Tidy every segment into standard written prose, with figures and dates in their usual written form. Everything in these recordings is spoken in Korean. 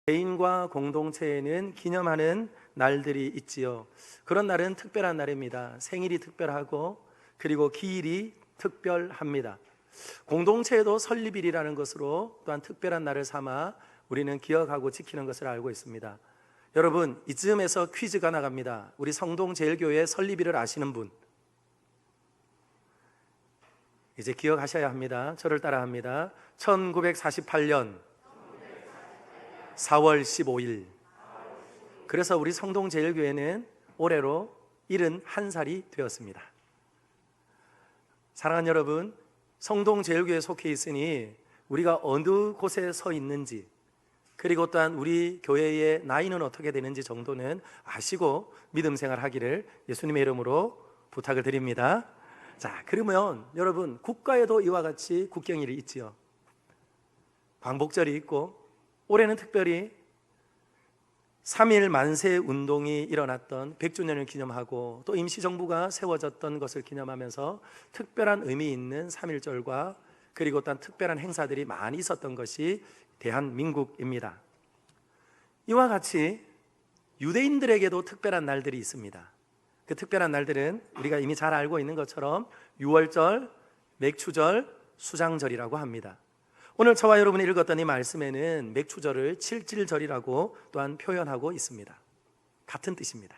개인과 공동체에는 기념하는 날들이 있지요. 그런 날은 특별한 날입니다. 생일이 특별하고 그리고 기일이 특별합니다. 공동체에도 설립일이라는 것으로 또한 특별한 날을 삼아 우리는 기억하고 지키는 것을 알고 있습니다. 여러분, 이쯤에서 퀴즈가 나갑니다. 우리 성동제일교회 설립일을 아시는 분? 이제 기억하셔야 합니다. 저를 따라 합니다. 1948년 4월 15일. 그래서 우리 성동제일교회는 올해로 71살이 되었습니다. 사랑하는 여러분, 성동제일교회에 속해 있으니 우리가 어느 곳에 서 있는지, 그리고 또한 우리 교회의 나이는 어떻게 되는지 정도는 아시고 믿음 생활하기를 예수님의 이름으로 부탁을 드립니다. 자, 그러면 여러분, 국가에도 이와 같이 국경일이 있지요. 광복절이 있고, 올해는 특별히 3.1 만세 운동이 일어났던 100주년을 기념하고 또 임시정부가 세워졌던 것을 기념하면서 특별한 의미 있는 3.1절과 그리고 또한 특별한 행사들이 많이 있었던 것이 대한민국입니다. 이와 같이 유대인들에게도 특별한 날들이 있습니다. 그 특별한 날들은 우리가 이미 잘 알고 있는 것처럼 유월절, 맥추절, 수장절이라고 합니다. 오늘 저와 여러분이 읽었던 이 말씀에는 맥추절을 칠칠절이라고 또한 표현하고 있습니다. 같은 뜻입니다.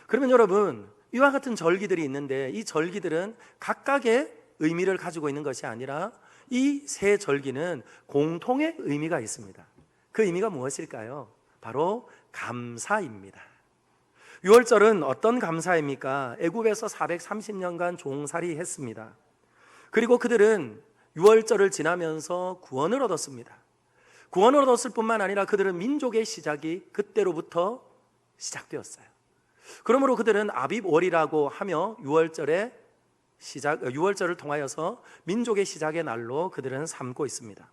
그러면 여러분, 이와 같은 절기들이 있는데 이 절기들은 각각의 의미를 가지고 있는 것이 아니라 이 세 절기는 공통의 의미가 있습니다. 그 의미가 무엇일까요? 바로 감사입니다. 유월절은 어떤 감사입니까? 애굽에서 430년간 종살이 했습니다. 그리고 그들은 유월절을 지나면서 구원을 얻었습니다. 구원을 얻었을 뿐만 아니라 그들은 민족의 시작이 그때로부터 시작되었어요. 그러므로 그들은 아빕월이라고 하며 유월절을 통하여서 민족의 시작의 날로 그들은 삼고 있습니다.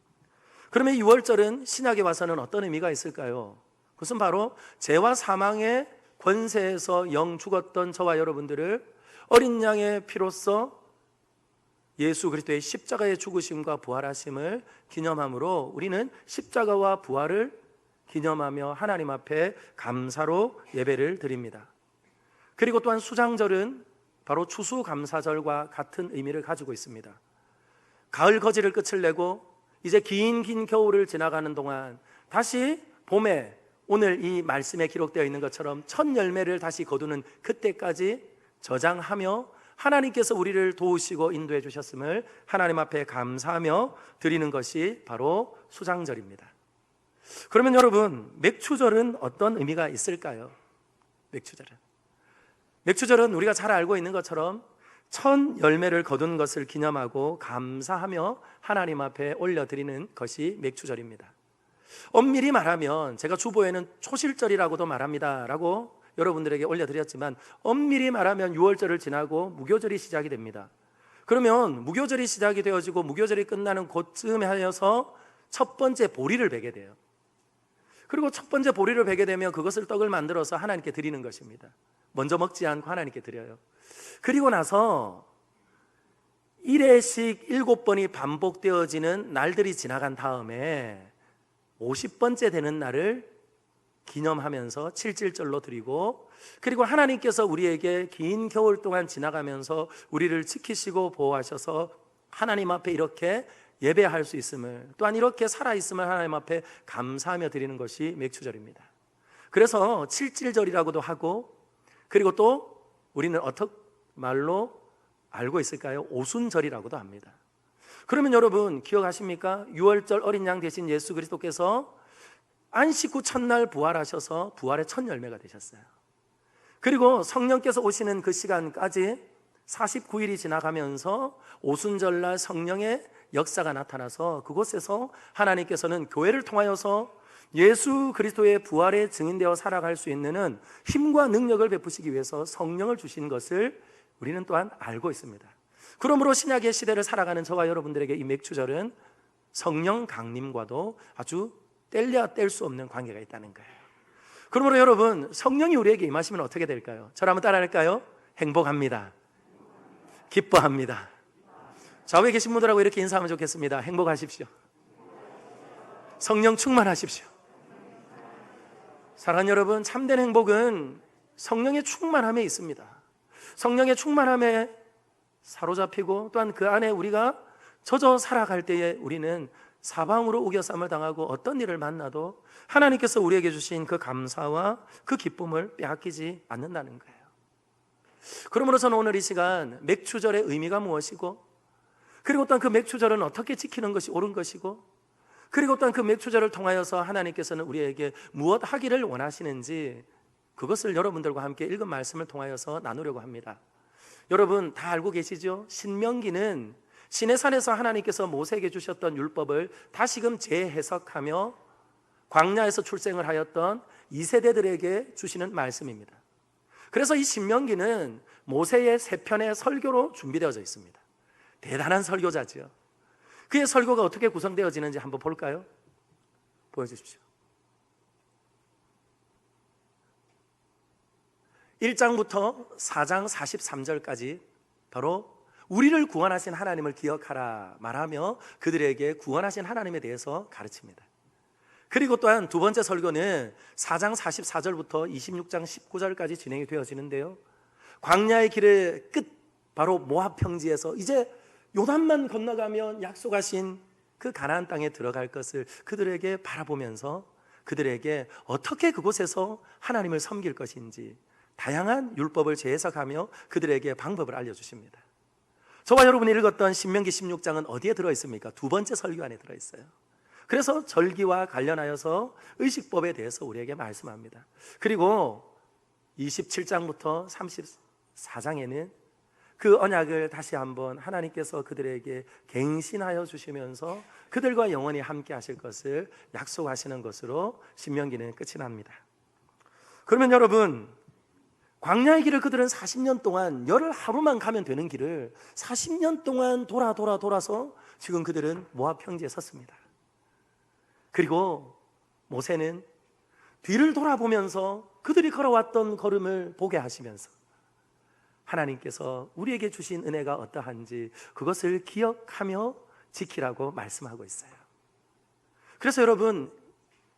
그러면 유월절은 신약에 와서는 어떤 의미가 있을까요? 그것은 바로 죄와 사망의 권세에서 영 죽었던 저와 여러분들을 어린 양의 피로써 예수 그리스도의 십자가의 죽으심과 부활하심을 기념함으로 우리는 십자가와 부활을 기념하며 하나님 앞에 감사로 예배를 드립니다. 그리고 또한 수장절은 바로 추수감사절과 같은 의미를 가지고 있습니다. 가을 거지를 끝을 내고 이제 긴 겨울을 지나가는 동안 다시 봄에 오늘 이 말씀에 기록되어 있는 것처럼 첫 열매를 다시 거두는 그때까지 저장하며 하나님께서 우리를 도우시고 인도해 주셨음을 하나님 앞에 감사하며 드리는 것이 바로 수장절입니다. 그러면 여러분, 맥추절은 어떤 의미가 있을까요? 맥추절은 우리가 잘 알고 있는 것처럼 첫 열매를 거둔 것을 기념하고 감사하며 하나님 앞에 올려드리는 것이 맥추절입니다. 엄밀히 말하면 제가 주보에는 초실절이라고도 말합니다 라고 여러분들에게 올려드렸지만 엄밀히 말하면 유월절을 지나고 무교절이 시작이 됩니다. 그러면 무교절이 시작이 되어지고 무교절이 끝나는 곳쯤에 하여서 첫 번째 보리를 베게 돼요. 그리고 첫 번째 보리를 베게 되면 그것을 떡을 만들어서 하나님께 드리는 것입니다. 먼저 먹지 않고 하나님께 드려요. 그리고 나서 1회씩 7번이 반복되어지는 날들이 지나간 다음에 50번째 되는 날을 기념하면서 칠칠절로 드리고, 그리고 하나님께서 우리에게 긴 겨울 동안 지나가면서 우리를 지키시고 보호하셔서 하나님 앞에 이렇게 예배할 수 있음을, 또한 이렇게 살아있음을 하나님 앞에 감사하며 드리는 것이 맥추절입니다. 그래서 칠칠절이라고도 하고, 그리고 또 우리는 어떻게 말로 알고 있을까요? 오순절이라고도 합니다. 그러면 여러분 기억하십니까? 유월절 어린 양 대신 예수 그리스도께서 안식 후 첫날 부활하셔서 부활의 첫 열매가 되셨어요. 그리고 성령께서 오시는 그 시간까지 49일이 지나가면서 오순절날 성령의 역사가 나타나서 그곳에서 하나님께서는 교회를 통하여서 예수 그리스도의 부활의 증인되어 살아갈 수 있는 힘과 능력을 베푸시기 위해서 성령을 주신 것을 우리는 또한 알고 있습니다. 그러므로 신약의 시대를 살아가는 저와 여러분들에게 이 맥추절은 성령 강림과도 아주 뗄래야 뗄 수 없는 관계가 있다는 거예요. 그러므로 여러분, 성령이 우리에게 임하시면 어떻게 될까요? 저를 한번 따라할까요? 행복합니다. 기뻐합니다. 좌우에 계신 분들하고 이렇게 인사하면 좋겠습니다. 행복하십시오. 성령 충만하십시오. 사랑하는 여러분, 참된 행복은 성령의 충만함에 있습니다. 성령의 충만함에 사로잡히고 또한 그 안에 우리가 젖어 살아갈 때에 우리는 사방으로 우겨쌈을 당하고 어떤 일을 만나도 하나님께서 우리에게 주신 그 감사와 그 기쁨을 빼앗기지 않는다는 거예요. 그러므로 저는 오늘 이 시간 맥추절의 의미가 무엇이고, 그리고 또한 그 맥추절은 어떻게 지키는 것이 옳은 것이고, 그리고 또한 그 맥추절을 통하여서 하나님께서는 우리에게 무엇 하기를 원하시는지, 그것을 여러분들과 함께 읽은 말씀을 통하여서 나누려고 합니다. 여러분 다 알고 계시죠? 신명기는 시내산에서 하나님께서 모세에게 주셨던 율법을 다시금 재해석하며 광야에서 출생을 하였던 2세대들에게 주시는 말씀입니다. 그래서 이 신명기는 모세의 세 편의 설교로 준비되어져 있습니다. 대단한 설교자죠. 그의 설교가 어떻게 구성되어지는지 한번 볼까요? 보여주십시오. 1장부터 4장 43절까지 바로 우리를 구원하신 하나님을 기억하라 말하며 그들에게 구원하신 하나님에 대해서 가르칩니다. 그리고 또한 두 번째 설교는 4장 44절부터 26장 19절까지 진행이 되어지는데요, 광야의 길의 끝 바로 모압 평지에서 이제 요단만 건너가면 약속하신 그 가나안 땅에 들어갈 것을 그들에게 바라보면서 그들에게 어떻게 그곳에서 하나님을 섬길 것인지 다양한 율법을 재해석하며 그들에게 방법을 알려주십니다. 저와 여러분이 읽었던 신명기 16장은 어디에 들어있습니까? 두 번째 설교 안에 들어있어요. 그래서 절기와 관련하여서 의식법에 대해서 우리에게 말씀합니다. 그리고 27장부터 34장에는 그 언약을 다시 한번 하나님께서 그들에게 갱신하여 주시면서 그들과 영원히 함께 하실 것을 약속하시는 것으로 신명기는 끝이 납니다. 그러면 여러분, 광야의 길을 그들은 40년 동안 열흘 하루만 가면 되는 길을 40년 동안 돌아서 지금 그들은 모압 평지에 섰습니다. 그리고 모세는 뒤를 돌아보면서 그들이 걸어왔던 걸음을 보게 하시면서 하나님께서 우리에게 주신 은혜가 어떠한지 그것을 기억하며 지키라고 말씀하고 있어요. 그래서 여러분,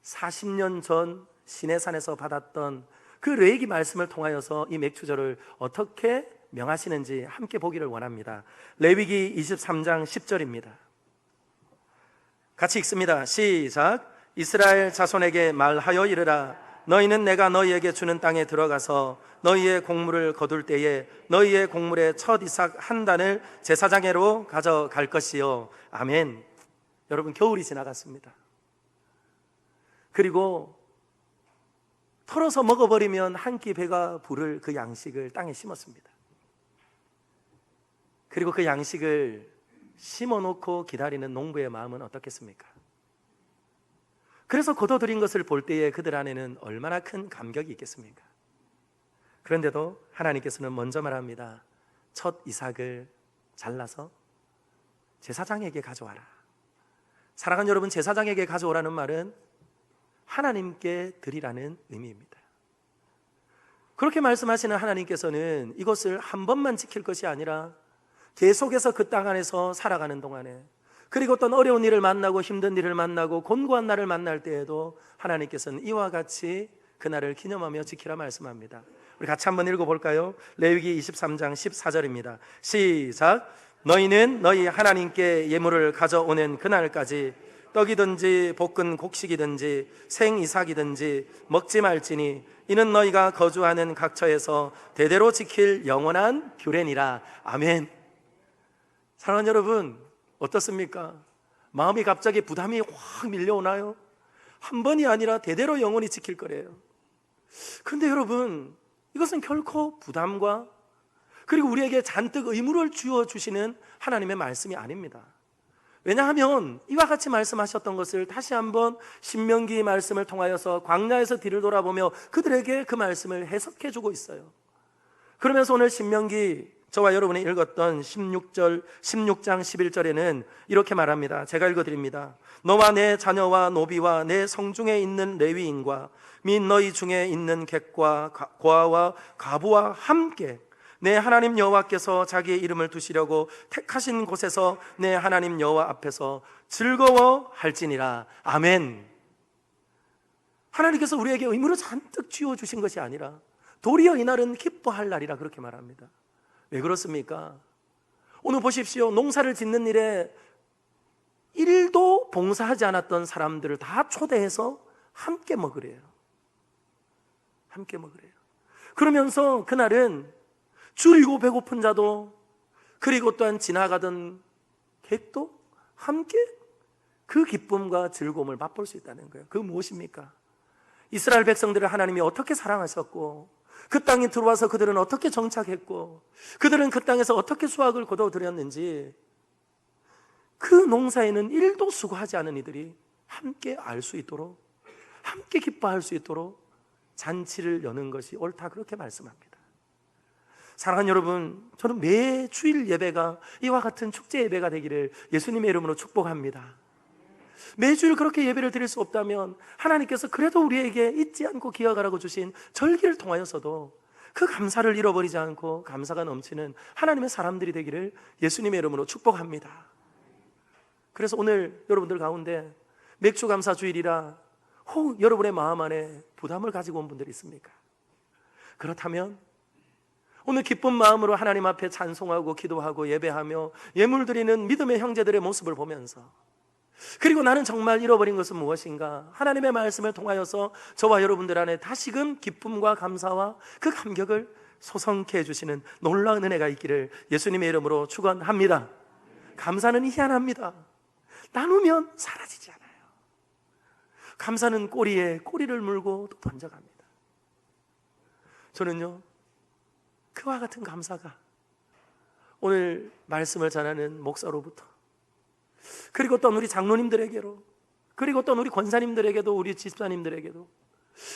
40년 전 시내산에서 받았던 그 레위기 말씀을 통하여서 이 맥추절을 어떻게 명하시는지 함께 보기를 원합니다. 레위기 23장 10절입니다. 같이 읽습니다. 시작. 이스라엘 자손에게 말하여 이르라. 너희는 내가 너희에게 주는 땅에 들어가서 너희의 곡물을 거둘 때에 너희의 곡물의 첫 이삭 한 단을 제사장에로 가져갈 것이요. 아멘. 여러분, 겨울이 지나갔습니다. 그리고 털어서 먹어버리면 한 끼 배가 부를 그 양식을 땅에 심었습니다. 그리고 그 양식을 심어놓고 기다리는 농부의 마음은 어떻겠습니까? 그래서 거둬들인 것을 볼 때에 그들 안에는 얼마나 큰 감격이 있겠습니까? 그런데도 하나님께서는 먼저 말합니다. 첫 이삭을 잘라서 제사장에게 가져와라. 사랑하는 여러분, 제사장에게 가져오라는 말은 하나님께 드리라는 의미입니다. 그렇게 말씀하시는 하나님께서는 이것을 한 번만 지킬 것이 아니라 계속해서 그 땅 안에서 살아가는 동안에, 그리고 어떤 어려운 일을 만나고 힘든 일을 만나고 곤고한 날을 만날 때에도 하나님께서는 이와 같이 그날을 기념하며 지키라 말씀합니다. 우리 같이 한번 읽어볼까요? 레위기 23장 14절입니다. 시작. 너희는 너희 하나님께 예물을 가져오는 그날까지 떡이든지 볶은 곡식이든지 생이삭이든지 먹지 말지니 이는 너희가 거주하는 각처에서 대대로 지킬 영원한 규례니라. 아멘. 사랑하는 여러분, 어떻습니까? 마음이 갑자기 부담이 확 밀려오나요? 한 번이 아니라 대대로 영원히 지킬 거래요. 그런데 여러분, 이것은 결코 부담과 그리고 우리에게 잔뜩 의무를 주어주시는 하나님의 말씀이 아닙니다. 왜냐하면 이와 같이 말씀하셨던 것을 다시 한번 신명기 말씀을 통하여서 광야에서 뒤를 돌아보며 그들에게 그 말씀을 해석해 주고 있어요. 그러면서 오늘 신명기 저와 여러분이 읽었던 16장 11절에는 이렇게 말합니다. 제가 읽어드립니다. 너와 내 자녀와 노비와 내 성중에 있는 레위인과 및 너희 중에 있는 객과 고아와 과부와 함께 내 하나님 여호와께서 자기의 이름을 두시려고 택하신 곳에서 내 하나님 여호와 앞에서 즐거워할지니라. 아멘. 하나님께서 우리에게 의무로 잔뜩 쥐어주신 것이 아니라 도리어 이날은 기뻐할 날이라 그렇게 말합니다. 왜 그렇습니까? 오늘 보십시오. 농사를 짓는 일에 일도 봉사하지 않았던 사람들을 다 초대해서 함께 먹으래요. 함께 먹으래요. 그러면서 그날은 줄이고 배고픈 자도, 그리고 또한 지나가던 객도 함께 그 기쁨과 즐거움을 맛볼 수 있다는 거예요. 그 무엇입니까? 이스라엘 백성들을 하나님이 어떻게 사랑하셨고, 그 땅에 들어와서 그들은 어떻게 정착했고, 그들은 그 땅에서 어떻게 수확을 거둬들였는지, 그 농사에는 일도 수고하지 않은 이들이 함께 알 수 있도록, 함께 기뻐할 수 있도록 잔치를 여는 것이 옳다, 그렇게 말씀합니다. 사랑하는 여러분, 저는 매 주일 예배가 이와 같은 축제 예배가 되기를 예수님의 이름으로 축복합니다. 매주일 그렇게 예배를 드릴 수 없다면 하나님께서 그래도 우리에게 잊지 않고 기억하라고 주신 절기를 통하여서도 그 감사를 잃어버리지 않고 감사가 넘치는 하나님의 사람들이 되기를 예수님의 이름으로 축복합니다. 그래서 오늘 여러분들 가운데 맥주 감사 주일이라 혹 여러분의 마음 안에 부담을 가지고 온 분들이 있습니까? 그렇다면 오늘 기쁜 마음으로 하나님 앞에 찬송하고 기도하고 예배하며 예물 드리는 믿음의 형제들의 모습을 보면서, 그리고 나는 정말 잃어버린 것은 무엇인가, 하나님의 말씀을 통하여서 저와 여러분들 안에 다시금 기쁨과 감사와 그 감격을 소성케 해주시는 놀라운 은혜가 있기를 예수님의 이름으로 축원합니다. 감사는 희한합니다. 나누면 사라지지 않아요. 감사는 꼬리에 꼬리를 물고 또 번져갑니다. 저는요, 그와 같은 감사가 오늘 말씀을 전하는 목사로부터, 그리고 또 우리 장로님들에게로, 그리고 또 우리 권사님들에게도, 우리 집사님들에게도,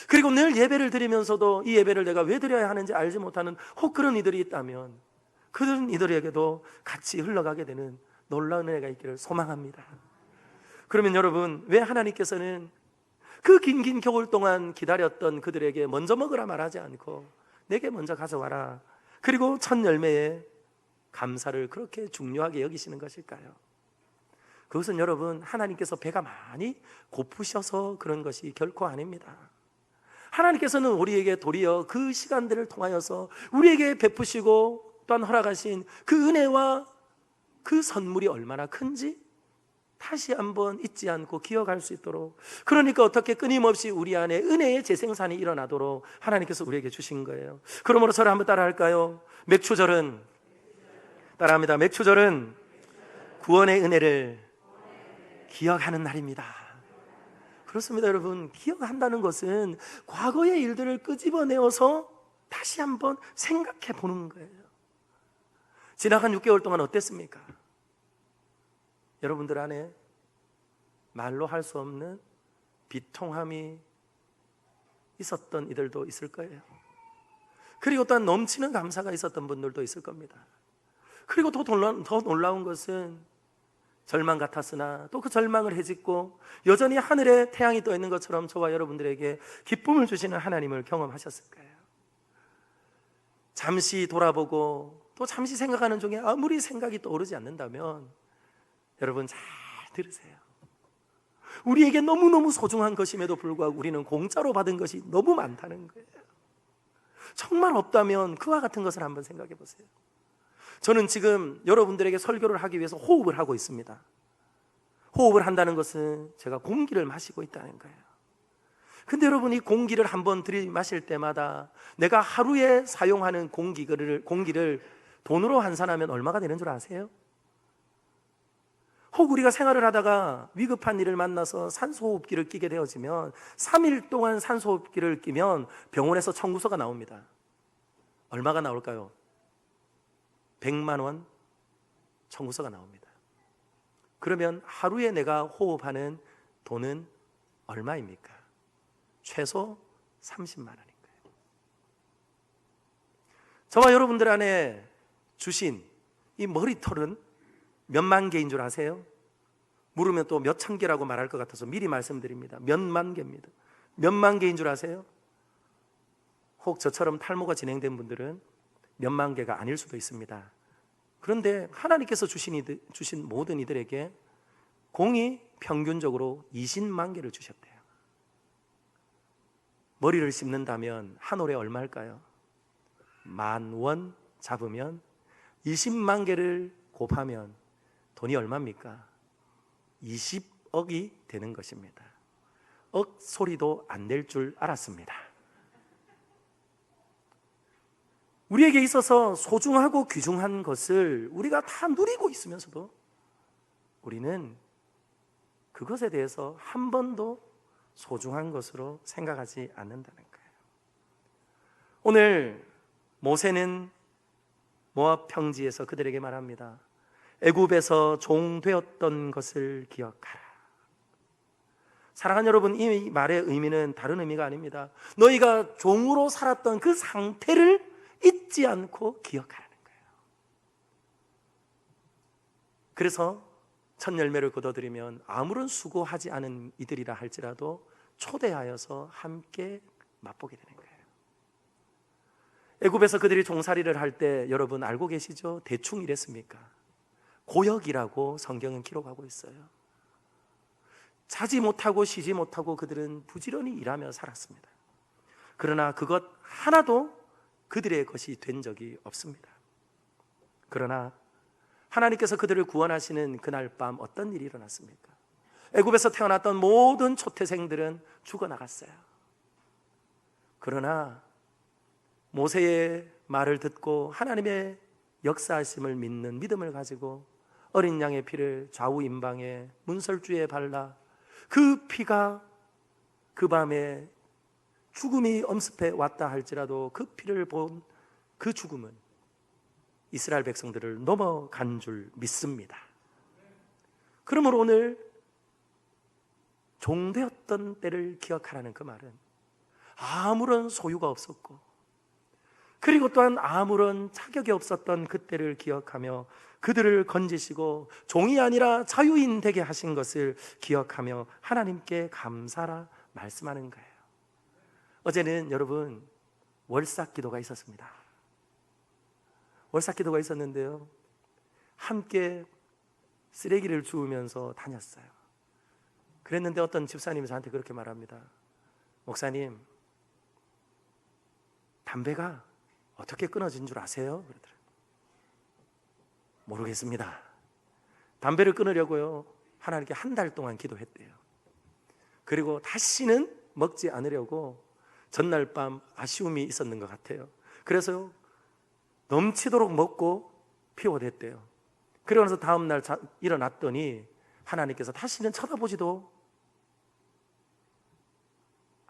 그리고 늘 예배를 드리면서도 이 예배를 내가 왜 드려야 하는지 알지 못하는 혹 그런 이들이 있다면 그런 이들에게도 같이 흘러가게 되는 놀라운 은혜가 있기를 소망합니다. 그러면 여러분, 왜 하나님께서는 그 긴 겨울 동안 기다렸던 그들에게 먼저 먹으라 말하지 않고 내게 먼저 가져와라, 그리고 첫 열매에 감사를 그렇게 중요하게 여기시는 것일까요? 그것은 여러분, 하나님께서 배가 많이 고프셔서 그런 것이 결코 아닙니다. 하나님께서는 우리에게 도리어 그 시간들을 통하여서 우리에게 베푸시고 또한 허락하신 그 은혜와 그 선물이 얼마나 큰지 다시 한번 잊지 않고 기억할 수 있도록, 그러니까 어떻게 끊임없이 우리 안에 은혜의 재생산이 일어나도록 하나님께서 우리에게 주신 거예요. 그러므로 저를 한번 따라 할까요? 맥추절은, 따라합니다. 맥추절은 구원의 은혜를 기억하는 날입니다. 그렇습니다. 여러분, 기억한다는 것은 과거의 일들을 끄집어내어서 다시 한번 생각해 보는 거예요. 지나간 6개월 동안 어땠습니까? 여러분들 안에 말로 할 수 없는 비통함이 있었던 이들도 있을 거예요. 그리고 또한 넘치는 감사가 있었던 분들도 있을 겁니다. 그리고 더 놀라운 것은 절망 같았으나 또 그 절망을 헤집고 여전히 하늘에 태양이 떠 있는 것처럼 저와 여러분들에게 기쁨을 주시는 하나님을 경험하셨을 거예요. 잠시 돌아보고 또 잠시 생각하는 중에 아무리 생각이 떠오르지 않는다면 여러분 잘 들으세요. 우리에게 너무너무 소중한 것임에도 불구하고 우리는 공짜로 받은 것이 너무 많다는 거예요. 정말 없다면 그와 같은 것을 한번 생각해 보세요. 저는 지금 여러분들에게 설교를 하기 위해서 호흡을 하고 있습니다. 호흡을 한다는 것은 제가 공기를 마시고 있다는 거예요. 근데 여러분, 이 공기를 한번 들이마실 때마다 내가 하루에 사용하는 공기를 돈으로 환산하면 얼마가 되는 줄 아세요? 혹 우리가 생활을 하다가 위급한 일을 만나서 산소호흡기를 끼게 되어지면 3일 동안 산소호흡기를 끼면 병원에서 청구서가 나옵니다. 얼마가 나올까요? 100만 원 청구서가 나옵니다. 그러면 하루에 내가 호흡하는 돈은 얼마입니까? 최소 30만 원인가요? 저와 여러분들 안에 주신 이 머리털은 몇만 개인 줄 아세요? 물으면 또 몇천 개라고 말할 것 같아서 미리 말씀드립니다. 몇만 개입니다. 몇만 개인 줄 아세요? 혹 저처럼 탈모가 진행된 분들은 몇만 개가 아닐 수도 있습니다. 그런데 하나님께서 주신 모든 이들에게 공이 평균적으로 20만 개를 주셨대요. 머리를 씹는다면 한 올에 얼마일까요? 10,000원 잡으면 20만 개를 곱하면 돈이 얼마입니까? 20억이 되는 것입니다. 억 소리도 안 낼 줄 알았습니다. 우리에게 있어서 소중하고 귀중한 것을 우리가 다 누리고 있으면서도 우리는 그것에 대해서 한 번도 소중한 것으로 생각하지 않는다는 거예요. 오늘 모세는 모압 평지에서 그들에게 말합니다. 애굽에서 종 되었던 것을 기억하라. 사랑하는 여러분, 이 말의 의미는 다른 의미가 아닙니다. 너희가 종으로 살았던 그 상태를 잊지 않고 기억하라는 거예요. 그래서 첫 열매를 거둬들이면 아무런 수고하지 않은 이들이라 할지라도 초대하여서 함께 맛보게 되는 거예요. 애굽에서 그들이 종살이를 할 때 여러분 알고 계시죠? 대충 이랬습니까? 고역이라고 성경은 기록하고 있어요. 자지 못하고 쉬지 못하고 그들은 부지런히 일하며 살았습니다. 그러나 그것 하나도 그들의 것이 된 적이 없습니다. 그러나 하나님께서 그들을 구원하시는 그날 밤 어떤 일이 일어났습니까? 애굽에서 태어났던 모든 초태생들은 죽어나갔어요. 그러나 모세의 말을 듣고 하나님의 역사하심을 믿는 믿음을 가지고 어린 양의 피를 좌우 임방에 문설주에 발라 그 피가 그 밤에 죽음이 엄습해 왔다 할지라도 그 피를 본 그 죽음은 이스라엘 백성들을 넘어간 줄 믿습니다. 그러므로 오늘 종되었던 때를 기억하라는 그 말은 아무런 소유가 없었고 그리고 또한 아무런 자격이 없었던 그때를 기억하며 그들을 건지시고 종이 아니라 자유인 되게 하신 것을 기억하며 하나님께 감사라 말씀하는 거예요. 어제는 여러분 월삭 기도가 있었습니다. 월삭 기도가 있었는데요, 함께 쓰레기를 주우면서 다녔어요. 그랬는데 어떤 집사님이 저한테 그렇게 말합니다. 목사님, 담배가 어떻게 끊어진 줄 아세요? 그러더라고요. 모르겠습니다. 담배를 끊으려고요 하나님께 한 달 동안 기도했대요. 그리고 다시는 먹지 않으려고 전날 밤 아쉬움이 있었는 것 같아요. 그래서 넘치도록 먹고 피워댔대요. 그러고 나서 다음날 일어났더니 하나님께서 다시는 쳐다보지도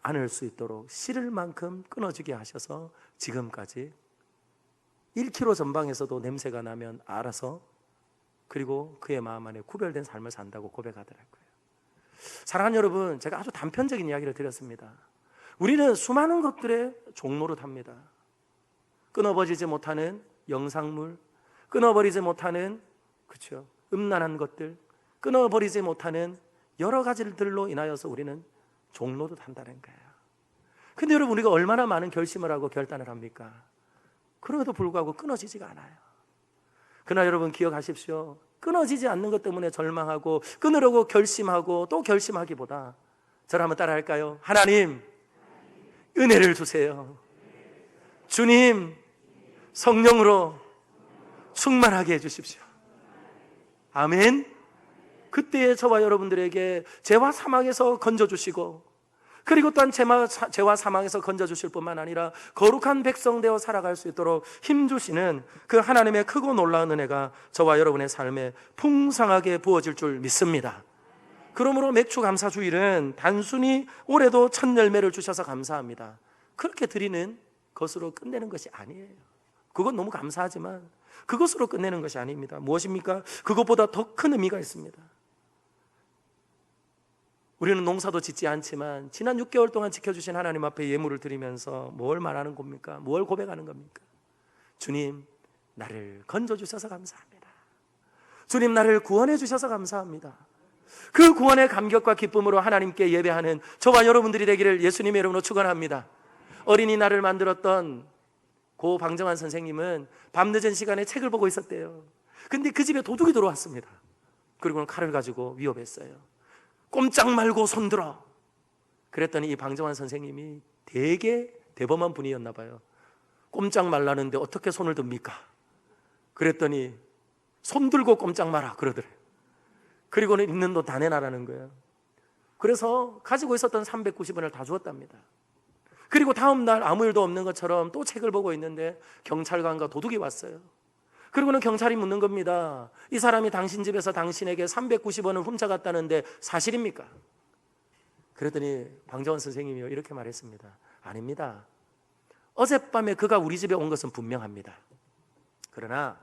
않을 수 있도록 싫을 만큼 끊어지게 하셔서 지금까지 1km 전방에서도 냄새가 나면 알아서 그리고 그의 마음 안에 구별된 삶을 산다고 고백하더라고요. 사랑하는 여러분, 제가 아주 단편적인 이야기를 드렸습니다. 우리는 수많은 것들의 종노릇합니다. 끊어버리지 못하는 영상물, 끊어버리지 못하는 그렇죠, 음란한 것들, 끊어버리지 못하는 여러 가지들로 인하여서 우리는 종노릇한다는 거예요. 근데 여러분, 우리가 얼마나 많은 결심을 하고 결단을 합니까? 그럼에도 불구하고 끊어지지가 않아요. 그러나 여러분 기억하십시오. 끊어지지 않는 것 때문에 절망하고 끊으려고 결심하고 또 결심하기보다 저를 한번 따라 할까요? 하나님, 은혜를 주세요. 주님, 성령으로 충만하게 해주십시오. 아멘. 그때에 저와 여러분들에게 죄와 사망에서 건져주시고 그리고 또한 죄와 사망에서 건져주실 뿐만 아니라 거룩한 백성 되어 살아갈 수 있도록 힘주시는 그 하나님의 크고 놀라운 은혜가 저와 여러분의 삶에 풍성하게 부어질 줄 믿습니다. 그러므로 맥주 감사주일은 단순히 올해도 첫 열매를 주셔서 감사합니다, 그렇게 드리는 것으로 끝내는 것이 아니에요. 그건 너무 감사하지만 그것으로 끝내는 것이 아닙니다. 무엇입니까? 그것보다 더 큰 의미가 있습니다. 우리는 농사도 짓지 않지만 지난 6개월 동안 지켜주신 하나님 앞에 예물을 드리면서 뭘 말하는 겁니까? 뭘 고백하는 겁니까? 주님, 나를 건져주셔서 감사합니다. 주님, 나를 구원해 주셔서 감사합니다. 그 구원의 감격과 기쁨으로 하나님께 예배하는 저와 여러분들이 되기를 예수님의 이름으로 축원합니다. 어린이날을 만들었던 고 방정환 선생님은 밤늦은 시간에 책을 보고 있었대요. 근데 그 집에 도둑이 들어왔습니다. 그리고는 칼을 가지고 위협했어요. 꼼짝 말고 손들어. 그랬더니 이 방정환 선생님이 되게 대범한 분이었나 봐요. 꼼짝 말라는데 어떻게 손을 듭니까? 그랬더니 손 들고 꼼짝 마라 그러더래요. 그리고는 있는 돈 다 내놔라는 거예요. 그래서 가지고 있었던 390원을 다 주었답니다. 그리고 다음 날 아무 일도 없는 것처럼 또 책을 보고 있는데 경찰관과 도둑이 왔어요. 그리고는 경찰이 묻는 겁니다. 이 사람이 당신 집에서 당신에게 390원을 훔쳐갔다는데 사실입니까? 그랬더니 방정원 선생님이 이렇게 말했습니다. 아닙니다. 어젯밤에 그가 우리 집에 온 것은 분명합니다. 그러나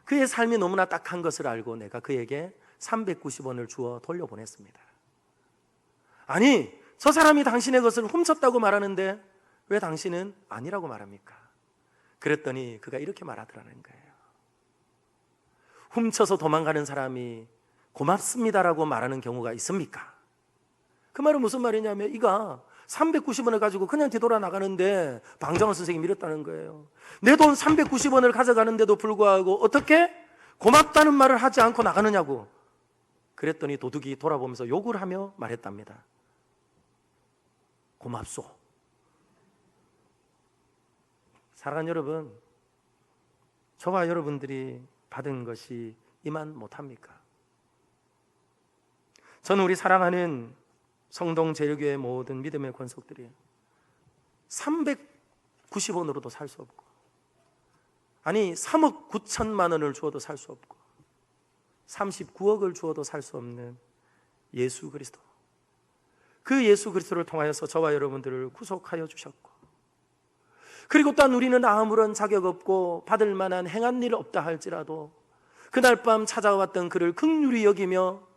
그의 삶이 너무나 딱한 것을 알고 내가 그에게 390원을 주어 돌려보냈습니다. 아니, 저 사람이 당신의 것을 훔쳤다고 말하는데 왜 당신은 아니라고 말합니까? 그랬더니 그가 이렇게 말하더라는 거예요. 훔쳐서 도망가는 사람이 고맙습니다라고 말하는 경우가 있습니까? 그 말은 무슨 말이냐면 이가 390원을 가지고 그냥 뒤돌아 나가는데 방정원 선생님이 이랬다는 거예요. 내 돈 390원을 가져가는데도 불구하고 어떻게 고맙다는 말을 하지 않고 나가느냐고. 그랬더니 도둑이 돌아보면서 욕을 하며 말했답니다. 고맙소. 사랑하는 여러분, 저와 여러분들이 받은 것이 이만 못합니까? 저는 우리 사랑하는 성동제일교회 모든 믿음의 권속들이 390원으로도 살 수 없고, 아니 3억 9천만 원을 주어도 살 수 없고 39억을 주어도 살 수 없는 예수 그리스도, 그 예수 그리스도를 통하여서 저와 여러분들을 구속하여 주셨고, 그리고 또한 우리는 아무런 자격 없고 받을 만한 행한 일 없다 할지라도 그날 밤 찾아왔던 그를 긍휼히 여기며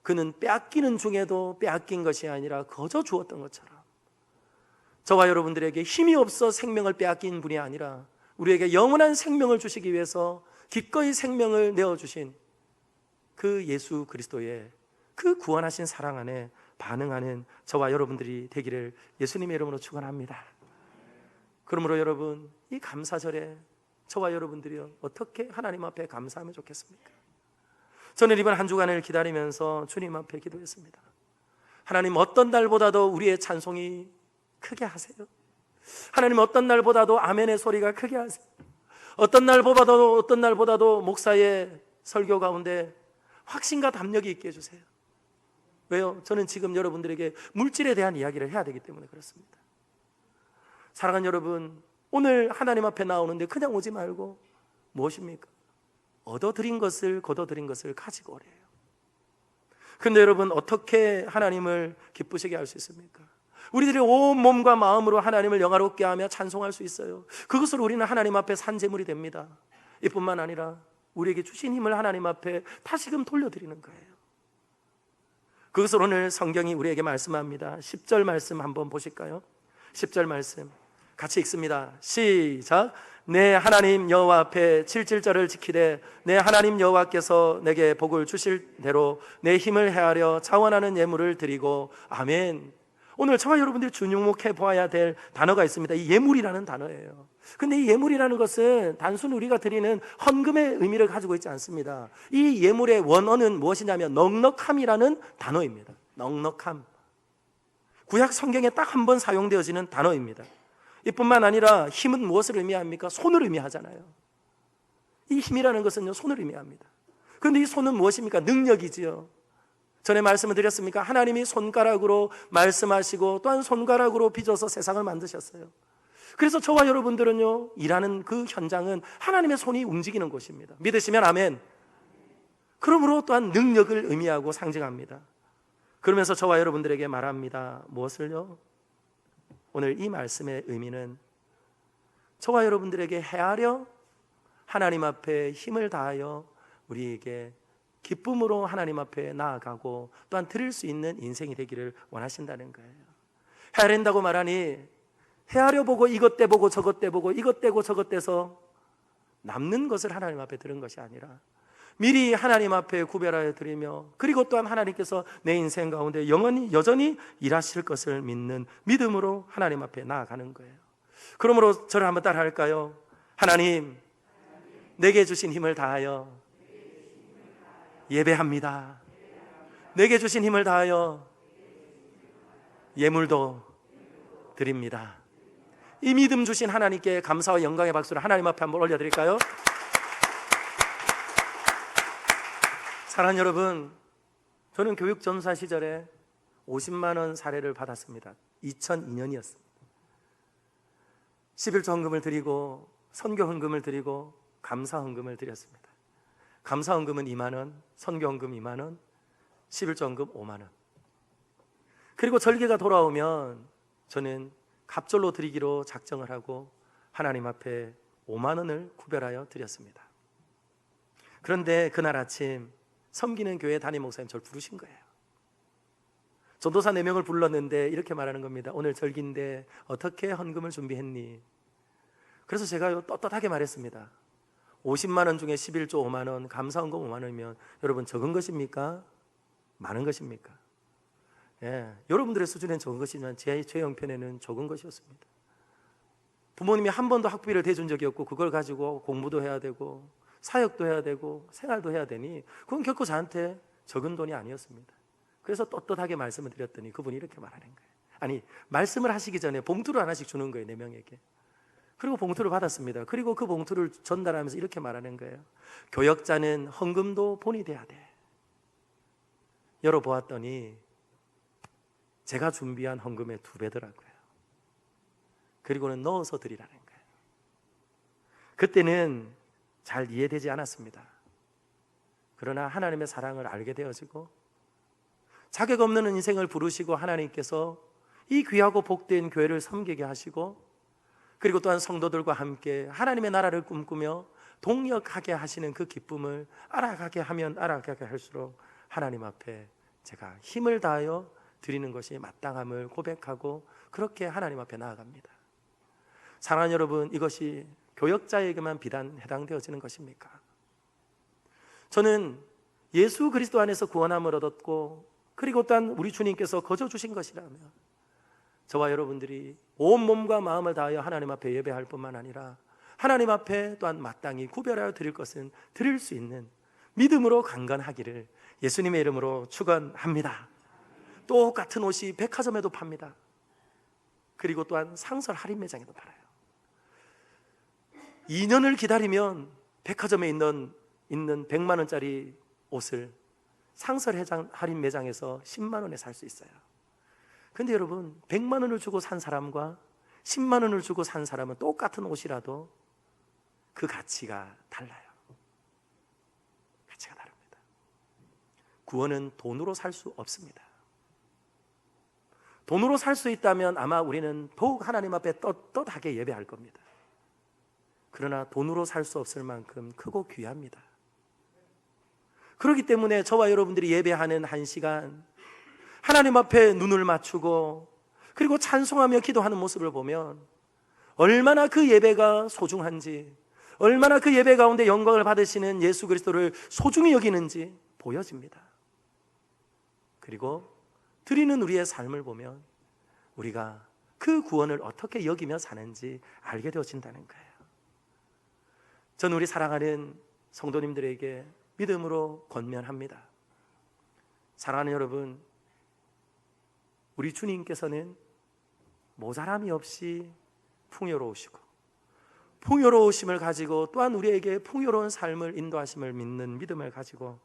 그는 빼앗기는 중에도 빼앗긴 것이 아니라 거저 주었던 것처럼 저와 여러분들에게 힘이 없어 생명을 빼앗긴 분이 아니라 우리에게 영원한 생명을 주시기 위해서 기꺼이 생명을 내어주신 그 예수 그리스도의 그 구원하신 사랑 안에 반응하는 저와 여러분들이 되기를 예수님의 이름으로 축원합니다. 그러므로 여러분, 이 감사절에 저와 여러분들이요 어떻게 하나님 앞에 감사하면 좋겠습니까? 저는 이번 한 주간을 기다리면서 주님 앞에 기도했습니다. 하나님, 어떤 날보다도 우리의 찬송이 크게 하세요. 하나님, 어떤 날보다도 아멘의 소리가 크게 하세요. 어떤 날보다도 목사의 설교 가운데 확신과 담력이 있게 해주세요. 왜요? 저는 지금 여러분들에게 물질에 대한 이야기를 해야 되기 때문에 그렇습니다. 사랑하는 여러분, 오늘 하나님 앞에 나오는데 그냥 오지 말고 무엇입니까? 얻어들인 것을 거둬들인 것을 가지고 오래요. 그런데 여러분, 어떻게 하나님을 기쁘시게 할 수 있습니까? 우리들이 온 몸과 마음으로 하나님을 영화롭게 하며 찬송할 수 있어요. 그것으로 우리는 하나님 앞에 산재물이 됩니다. 이뿐만 아니라 우리에게 주신 힘을 하나님 앞에 다시금 돌려드리는 거예요. 그것을 오늘 성경이 우리에게 말씀합니다. 10절 말씀 한번 보실까요? 10절 말씀 같이 읽습니다. 시작. 내 하나님 여호와 앞에 7절을 지키되 내 하나님 여호와께서 내게 복을 주실 대로 내 힘을 헤아려 자원하는 예물을 드리고. 아멘. 오늘 저와 여러분들이 주목해 보아야 될 단어가 있습니다. 이 예물이라는 단어예요. 근데 이 예물이라는 것은 단순 우리가 드리는 헌금의 의미를 가지고 있지 않습니다. 이 예물의 원어는 무엇이냐면 넉넉함이라는 단어입니다. 넉넉함. 구약 성경에 딱 한 번 사용되어지는 단어입니다. 이뿐만 아니라 힘은 무엇을 의미합니까? 손을 의미하잖아요. 이 힘이라는 것은요, 손을 의미합니다. 그런데 이 손은 무엇입니까? 능력이지요. 전에 말씀을 드렸습니까? 하나님이 손가락으로 말씀하시고 또한 손가락으로 빚어서 세상을 만드셨어요. 그래서 저와 여러분들은요, 일하는 그 현장은 하나님의 손이 움직이는 곳입니다. 믿으시면 아멘. 그러므로 또한 능력을 의미하고 상징합니다. 그러면서 저와 여러분들에게 말합니다. 무엇을요? 오늘 이 말씀의 의미는 저와 여러분들에게 헤아려 하나님 앞에 힘을 다하여 우리에게 기쁨으로 하나님 앞에 나아가고 또한 드릴 수 있는 인생이 되기를 원하신다는 거예요. 헤아린다고 말하니 헤아려 보고 이것 때 보고 저것 때 보고 이것 떼고 저것 떼서 남는 것을 하나님 앞에 드는 것이 아니라 미리 하나님 앞에 구별하여 드리며 그리고 또한 하나님께서 내 인생 가운데 여전히 일하실 것을 믿는 믿음으로 하나님 앞에 나아가는 거예요. 그러므로 저를 한번 따라 할까요? 하나님, 내게 주신 힘을 다하여 예배합니다. 내게 주신 힘을 다하여 예물도 드립니다. 이 믿음 주신 하나님께 감사와 영광의 박수를 하나님 앞에 한번 올려드릴까요? 사랑하는 여러분, 저는 교육 전사 시절에 50만 원 사례를 받았습니다. 2002년이었습니다. 11조 헌금을 드리고 선교 헌금을 드리고 감사 헌금을 드렸습니다. 감사 헌금은 2만 원, 선교 헌금 2만 원, 11조 헌금 5만 원. 그리고 절기가 돌아오면 저는 갑절로 드리기로 작정을 하고 하나님 앞에 5만 원을 구별하여 드렸습니다. 그런데 그날 아침 섬기는 교회 담임 목사님 저를 부르신 거예요. 전도사 4명을 불렀는데 이렇게 말하는 겁니다. 오늘 절기인데 어떻게 헌금을 준비했니? 그래서 제가 떳떳하게 말했습니다. 50만 원 중에 11조 5만 원, 감사 헌금 5만 원이면 여러분 적은 것입니까? 많은 것입니까? 예, 여러분들의 수준엔 적은 것이지만 제 형편에는 적은 것이었습니다. 부모님이 한 번도 학비를 대준 적이 없고 그걸 가지고 공부도 해야 되고 사역도 해야 되고 생활도 해야 되니 그건 결코 저한테 적은 돈이 아니었습니다. 그래서 떳떳하게 말씀을 드렸더니 그분이 이렇게 말하는 거예요. 아니, 말씀을 하시기 전에 봉투를 하나씩 주는 거예요, 4명에게. 그리고 봉투를 받았습니다. 그리고 그 봉투를 전달하면서 이렇게 말하는 거예요. 교역자는 헌금도 본이 돼야 돼. 열어보았더니 제가 준비한 헌금의 2배더라고요. 그리고는 넣어서 드리라는 거예요. 그때는 잘 이해되지 않았습니다. 그러나 하나님의 사랑을 알게 되어지고 자격 없는 인생을 부르시고 하나님께서 이 귀하고 복된 교회를 섬기게 하시고 그리고 또한 성도들과 함께 하나님의 나라를 꿈꾸며 동역하게 하시는 그 기쁨을 알아가게 하면 알아가게 할수록 하나님 앞에 제가 힘을 다하여 드리는 것이 마땅함을 고백하고 그렇게 하나님 앞에 나아갑니다. 사랑하는 여러분, 이것이 교역자에게만 비단 해당되어지는 것입니까? 저는 예수 그리스도 안에서 구원함을 얻었고 그리고 또한 우리 주님께서 거저 주신 것이라면 저와 여러분들이 온 몸과 마음을 다하여 하나님 앞에 예배할 뿐만 아니라 하나님 앞에 또한 마땅히 구별하여 드릴 것은 드릴 수 있는 믿음으로 강건하기를 예수님의 이름으로 축원합니다. 똑같은 옷이 백화점에도 팝니다. 그리고 또한 상설 할인 매장에도 팔아요. 2년을 기다리면 백화점에 있는 100만 원짜리 옷을 상설 할인 매장에서 10만 원에 살 수 있어요. 근데 여러분, 100만 원을 주고 산 사람과 10만 원을 주고 산 사람은 똑같은 옷이라도 그 가치가 달라요. 가치가 다릅니다. 구원은 돈으로 살 수 없습니다. 돈으로 살 수 있다면 아마 우리는 더욱 하나님 앞에 떳떳하게 예배할 겁니다. 그러나 돈으로 살 수 없을 만큼 크고 귀합니다. 그렇기 때문에 저와 여러분들이 예배하는 1시간 하나님 앞에 눈을 맞추고 그리고 찬송하며 기도하는 모습을 보면 얼마나 그 예배가 소중한지, 얼마나 그 예배 가운데 영광을 받으시는 예수 그리스도를 소중히 여기는지 보여집니다. 그리고 드리는 우리의 삶을 보면 우리가 그 구원을 어떻게 여기며 사는지 알게 되어진다는 거예요. 저는 우리 사랑하는 성도님들에게 믿음으로 권면합니다. 사랑하는 여러분, 우리 주님께서는 모자람이 없이 풍요로우시고 풍요로우심을 가지고 또한 우리에게 풍요로운 삶을 인도하심을 믿는 믿음을 가지고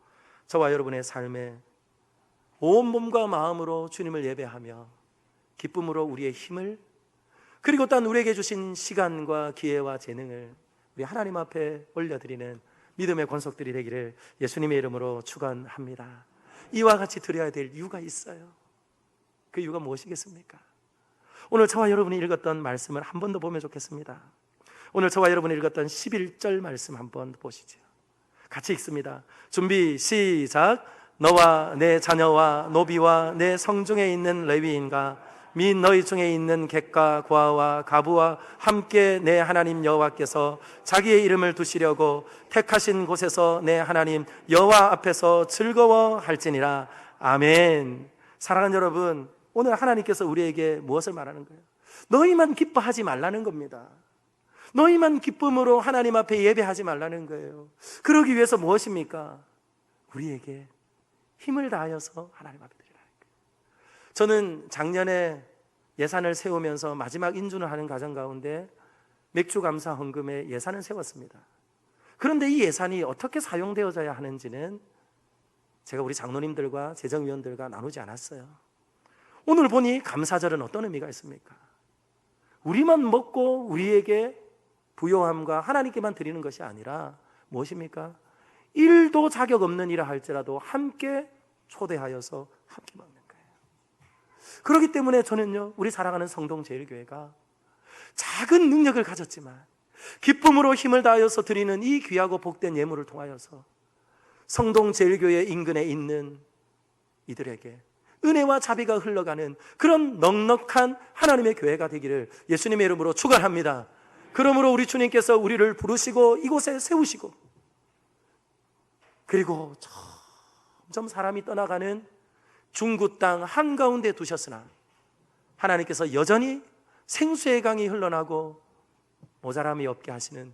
저와 여러분의 삶에 온 몸과 마음으로 주님을 예배하며 기쁨으로 우리의 힘을 그리고 또한 우리에게 주신 시간과 기회와 재능을 우리 하나님 앞에 올려드리는 믿음의 권속들이 되기를 예수님의 이름으로 축원합니다. 이와 같이 드려야 될 이유가 있어요. 그 이유가 무엇이겠습니까? 오늘 저와 여러분이 읽었던 말씀을 한 번 더 보면 좋겠습니다. 오늘 저와 여러분이 읽었던 11절 말씀 한번 보시죠. 같이 읽습니다. 준비 시작. 너와 내 자녀와 노비와 내 성중에 있는 레위인과 및 너희 중에 있는 객과 고아와 가부와 함께 내 하나님 여호와께서 자기의 이름을 두시려고 택하신 곳에서 내 하나님 여호와 앞에서 즐거워할지니라. 아멘. 사랑하는 여러분, 오늘 하나님께서 우리에게 무엇을 말하는 거예요? 너희만 기뻐하지 말라는 겁니다. 너희만 기쁨으로 하나님 앞에 예배하지 말라는 거예요. 그러기 위해서 무엇입니까? 우리에게 힘을 다하여서 하나님 앞에 드리라는 거예요. 저는 작년에 예산을 세우면서 마지막 인준을 하는 과정 가운데 맥주 감사 헌금에 예산을 세웠습니다. 그런데 이 예산이 어떻게 사용되어져야 하는지는 제가 우리 장로님들과 재정위원들과 나누지 않았어요. 오늘 보니 감사절은 어떤 의미가 있습니까? 우리만 먹고 우리에게 부요함과 하나님께만 드리는 것이 아니라 무엇입니까? 일도 자격 없는 일을 할지라도 함께 초대하여서 함께 먹는 거예요. 그렇기 때문에 저는요, 우리 사랑하는 성동제일교회가 작은 능력을 가졌지만 기쁨으로 힘을 다하여서 드리는 이 귀하고 복된 예물을 통하여서 성동제일교회 인근에 있는 이들에게 은혜와 자비가 흘러가는 그런 넉넉한 하나님의 교회가 되기를 예수님의 이름으로 축원합니다. 그러므로 우리 주님께서 우리를 부르시고 이곳에 세우시고, 그리고 점점 사람이 떠나가는 중구 땅 한가운데 두셨으나 하나님께서 여전히 생수의 강이 흘러나고 모자람이 없게 하시는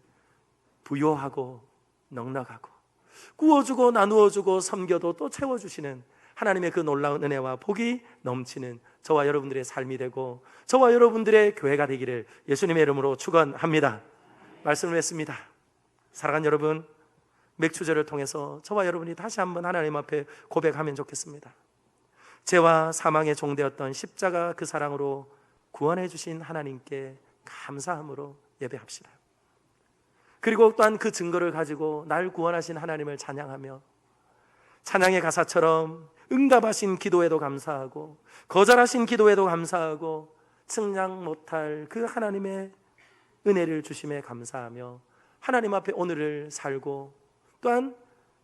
부요하고 넉넉하고 구워주고 나누어주고 섬겨도 또 채워주시는 하나님의 그 놀라운 은혜와 복이 넘치는 저와 여러분들의 삶이 되고 저와 여러분들의 교회가 되기를 예수님의 이름으로 축원합니다. 말씀을 했습니다. 사랑하는 여러분, 맥주절을 통해서 저와 여러분이 다시 한번 하나님 앞에 고백하면 좋겠습니다. 죄와 사망의 종되었던 십자가 그 사랑으로 구원해 주신 하나님께 감사함으로 예배합시다. 그리고 또한 그 증거를 가지고 날 구원하신 하나님을 찬양하며 찬양의 가사처럼 응답하신 기도에도 감사하고 거절하신 기도에도 감사하고 측량 못할 그 하나님의 은혜를 주심에 감사하며 하나님 앞에 오늘을 살고 또한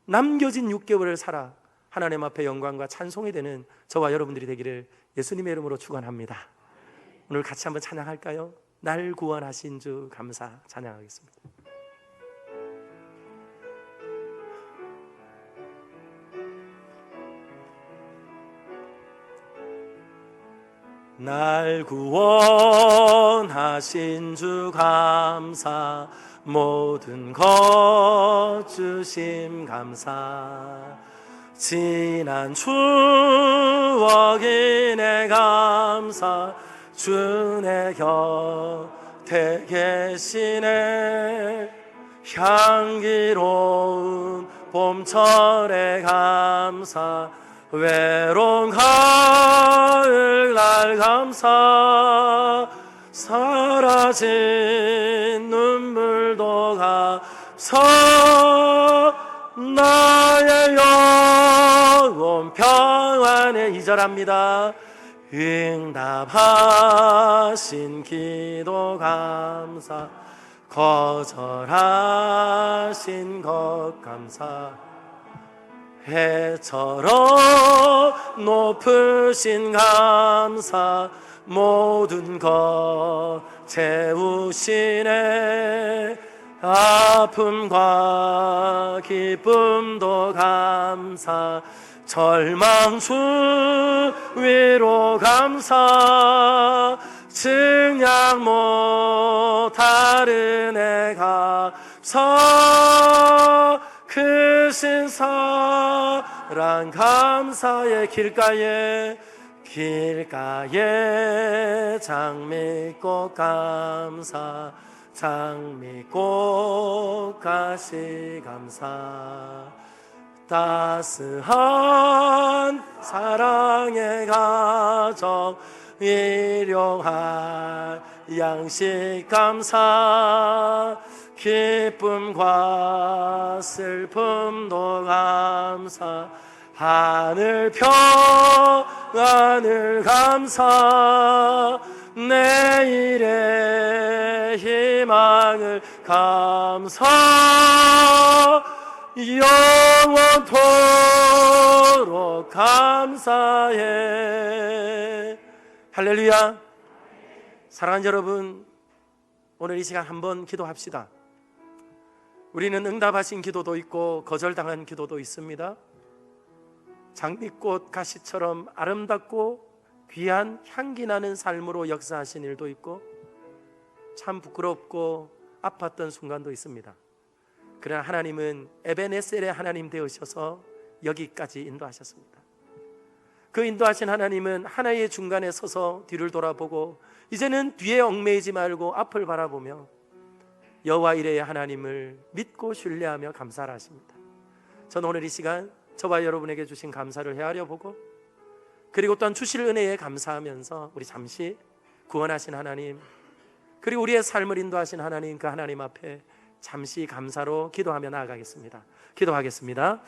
남겨진 6개월을 살아 하나님 앞에 영광과 찬송이 되는 저와 여러분들이 되기를 예수님의 이름으로 축원합니다. 오늘 같이 한번 찬양할까요? 날 구원하신 주 감사 찬양하겠습니다. 날 구원하신 주 감사 모든 것 주심 감사 지난 추억이 내 감사 주 내 곁에 계시네 향기로운 봄철의 감사 외로운 가을날 감사 사라진 눈물도 감사 나의 영혼 평안에 2절합니다. 응답하신 기도 감사 거절하신 것 감사 해처럼 높으신 감사 모든 것 채우시네 아픔과 기쁨도 감사 절망 주위로 감사 증량 못할 은혜 감사 크신 사랑 감사의 길가에 장미꽃 감사 장미꽃 가시 감사 따스한 사랑의 가정 일용할 양식 감사 기쁨과 슬픔도 감사 하늘 평안을 감사 내일의 희망을 감사 영원토록 감사해. 할렐루야. 사랑하는 여러분, 오늘 이 시간 한번 기도합시다. 우리는 응답하신 기도도 있고 거절당한 기도도 있습니다. 장미꽃 가시처럼 아름답고 귀한 향기 나는 삶으로 역사하신 일도 있고 참 부끄럽고 아팠던 순간도 있습니다. 그러나 하나님은 에베네셀의 하나님 되으셔서 여기까지 인도하셨습니다. 그 인도하신 하나님은 하나의 중간에 서서 뒤를 돌아보고 이제는 뒤에 얽매이지 말고 앞을 바라보며 여호와 이레의 하나님을 믿고 신뢰하며 감사를 하십니다. 저는 오늘 이 시간 저와 여러분에게 주신 감사를 헤아려 보고, 그리고 또한 주실 은혜에 감사하면서 우리 잠시 구원하신 하나님, 그리고 우리의 삶을 인도하신 하나님, 그 하나님 앞에 잠시 감사로 기도하며 나아가겠습니다. 기도하겠습니다.